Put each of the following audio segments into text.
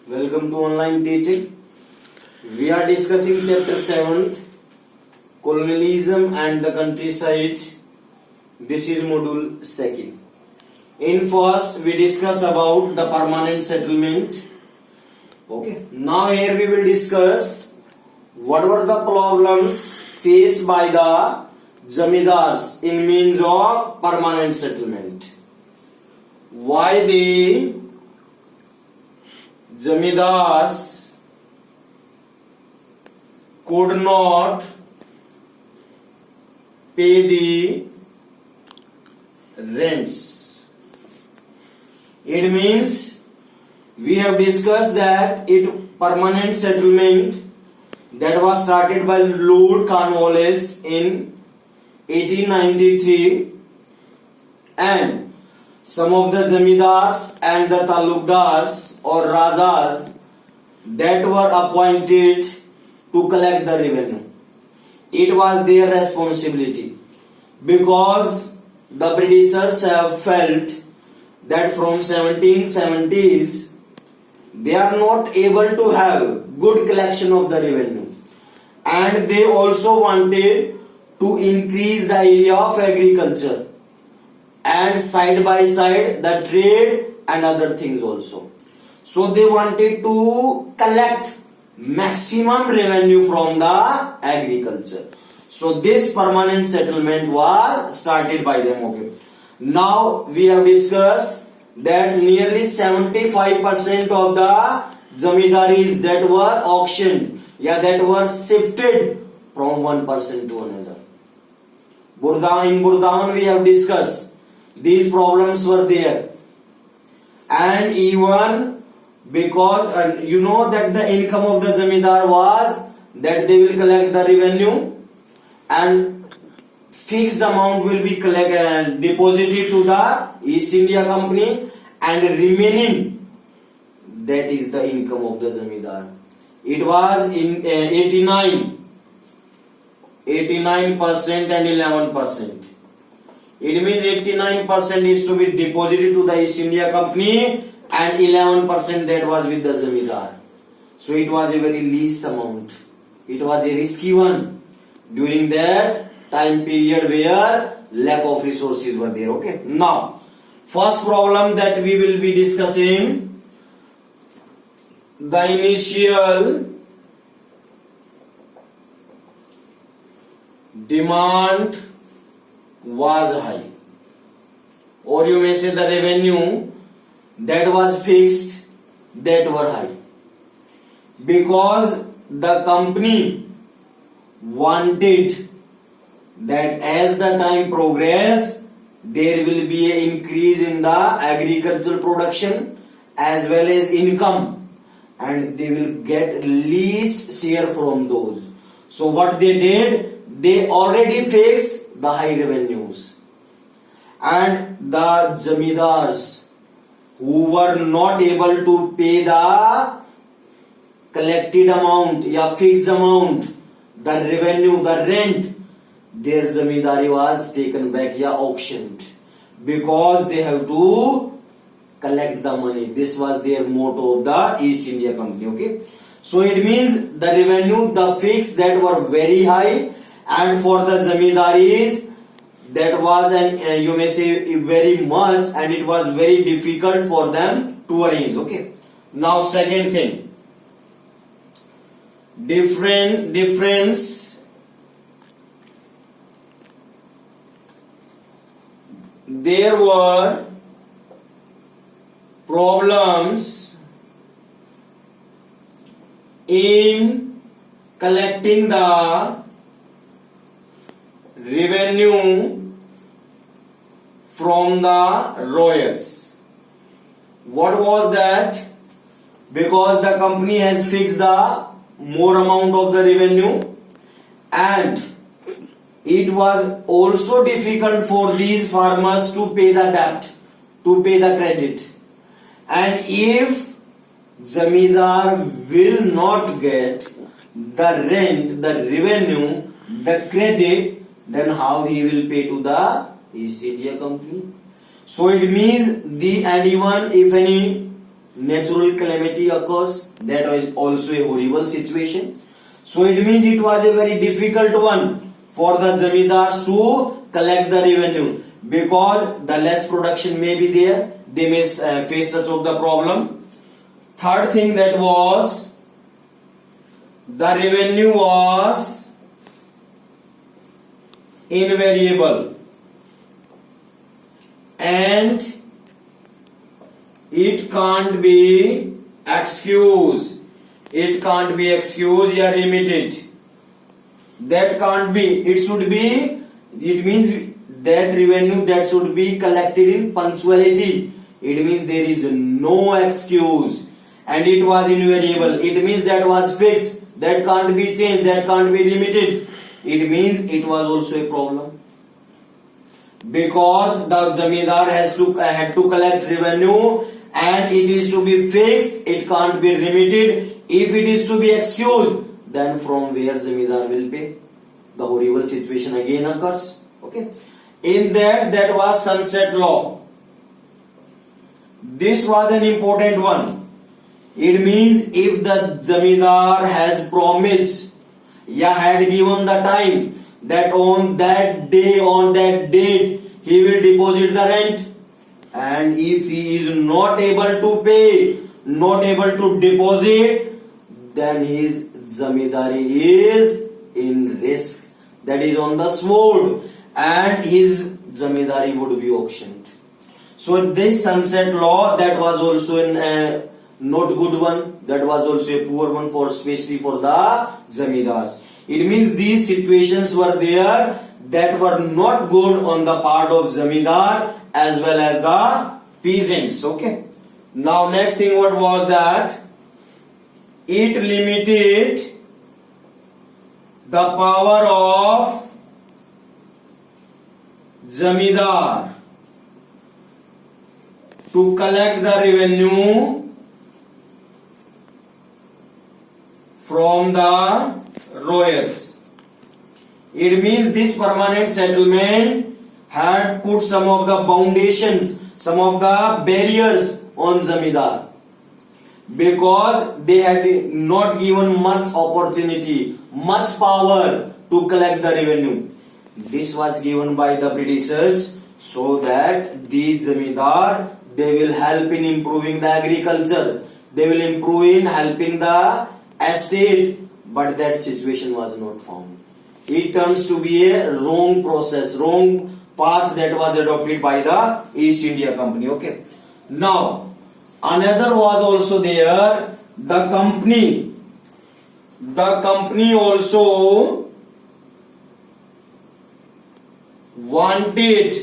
Welcome to online teaching. We are discussing chapter 7, Colonialism and the Countryside. This is module 2. In first, we discuss about the permanent settlement. Okay. Now here we will discuss what were the problems faced by the zamindars in means of permanent settlement. Why the zamindars could not pay the rents. It means we have discussed that it permanent settlement that was started by Lord Cornwallis in 1893, and some of the zamindars and the talukdars or rajas that were appointed to collect the revenue. It was their responsibility because the Britishers have felt that from 1770s they are not able to have good collection of the revenue, and they also wanted to increase the area of agriculture and side by side the trade and other things also. So they wanted to collect maximum revenue from the agriculture. So this permanent settlement was started by them. Okay. Now we have discussed that nearly 75% of the zamindaris that were auctioned, that were shifted from one person to another. In Burdawan we have discussed these problems were there, and even because you know that the income of the zamindar was that they will collect the revenue and fixed amount will be deposited to the East India Company, and remaining, that is the income of the zamindar. It was in 89% and 11%. It means 89% is to be deposited to the East India Company and 11% that was with the zamindar. So it was a very least amount. It was a risky one during that time period where lack of resources were there. Okay. Now, first problem that we will be discussing, the initial demand was high, or you may say the revenue that was fixed that were high, because the company wanted that as the time progress there will be an increase in the agricultural production as well as income, and they will get least share from those. So what they did, they already fixed the high revenues, and the zamindars who were not able to pay the collected amount, fixed amount, the revenue, the rent, their zamindari was taken back, auctioned, because they have to collect the money. This was their motto of the East India Company. Okay, so it means the revenue, the fixed that were very high, and for the zamindaris that was you may say very much, and it was very difficult for them to arrange. Okay. Now second thing, difference there were problems in collecting the revenue from the royals. What was that? Because the company has fixed the more amount of the revenue, and it was also difficult for these farmers to pay the debt, to pay the credit. And if zamindar will not get the rent, the revenue, the credit, then how he will pay to the East India Company? So it means and even if any natural calamity occurs, that was also a horrible situation. So it means it was a very difficult one for the zamindars to collect the revenue, because the less production may be there, they may face such of the problem. Third thing, that was the revenue was invariable and it can't be excused. It can't be excused or remitted. That can't be. It should be. It means that revenue that should be collected in punctuality. It means there is no excuse, and it was invariable. It means that was fixed. That can't be changed. That can't be remitted. It means it was also a problem, because the zamindar had to collect revenue, and it is to be fixed. It can't be remitted. If it is to be excused, then from where zamindar will pay? The horrible situation again occurs. Okay. In that was sunset law. This was an important one. It means if the zamindar has promised, had given the time that on that day, on that date, he will deposit the rent, and if he is not able to pay, not able to deposit, then his zamindari is in risk, that is on the sword, and his zamindari would be auctioned. So this sunset law, that was also a not good one, that was also a poor one, for especially for the zamindars. It means these situations were there that were not good on the part of zamindar as well as the peasants. Okay. Now next thing, what was that? It limited the power of zamindar to collect the revenue from the royals. It means this permanent settlement had put some of the foundations, some of the barriers on zamindar, because they had not given much opportunity, much power to collect the revenue. This was given by the Britishers so that these zamindar, they will help in improving the agriculture, they will improve in helping the estate, but that situation was not found. It turns to be a wrong process, wrong path that was adopted by the East India Company. Okay. Now, another was also there, the company. The company also wanted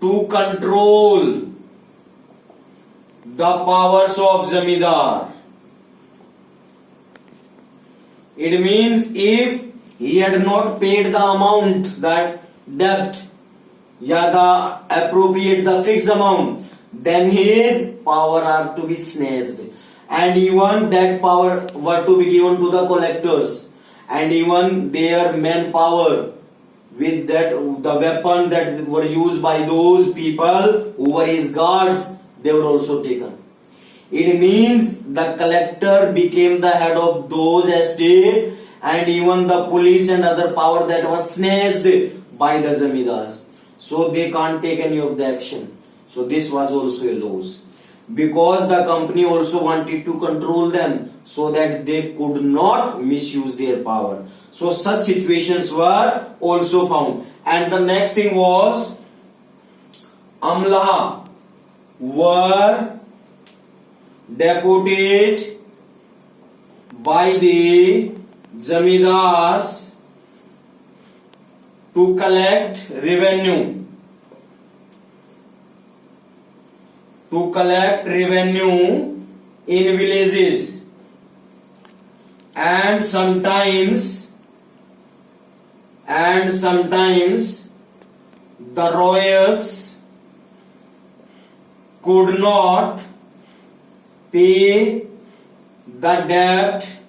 to control the powers of zamindar. It means if he had not paid the amount, that debt, the appropriate, the fixed amount, then his power are to be snatched, and even that power were to be given to the collectors, and even their manpower with that, the weapon that were used by those people who were his guards, they were also taken. It means the collector became the head of those estates, and even the police and other power that was snatched by the zamindars. So they can't take any of the action. So this was also a loss, because the company also wanted to control them so that they could not misuse their power. So such situations were also found. And the next thing was, Amla were deputed by the zamindars to collect revenue. To collect revenue in villages, and sometimes the royals could not pay the debt,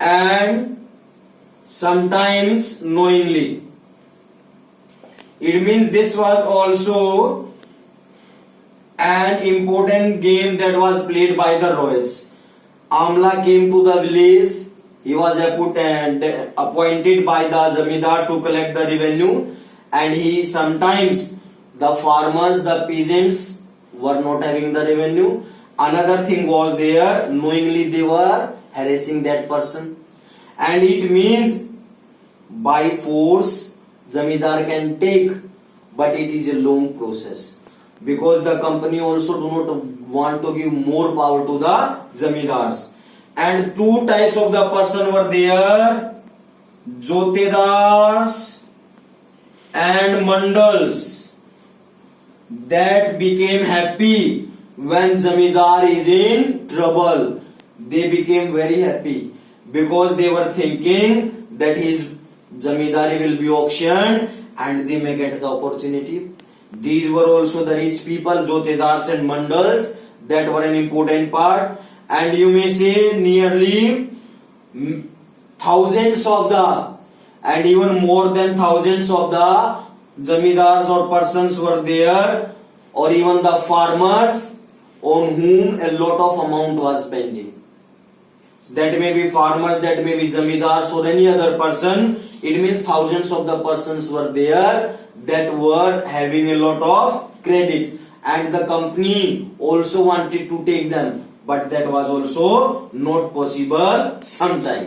and sometimes knowingly. It means this was also an important game that was played by the royals. Amla came to the village. He was appointed by the zamindar to collect the revenue, and he sometimes the farmers, the peasants were not having the revenue. Another thing was there, knowingly they were harassing that person, and it means by force zamindar can take, but it is a long process because the company also do not want to give more power to the zamindars. And two types of the person were there, jotedars and mandals, that became happy when zamindar is in trouble. They became very happy because they were thinking that his zamindari will be auctioned and they may get the opportunity. These were also the rich people, jotedars and mandals, that were an important part. And you may say nearly thousands of the, and even more than thousands of the zamindars or persons were there, or even the farmers on whom a lot of amount was pending. That may be farmers, that may be zamindars or any other person. It means thousands of the persons were there that were having a lot of credit, and the company also wanted to take them, but that was also not possible sometimes.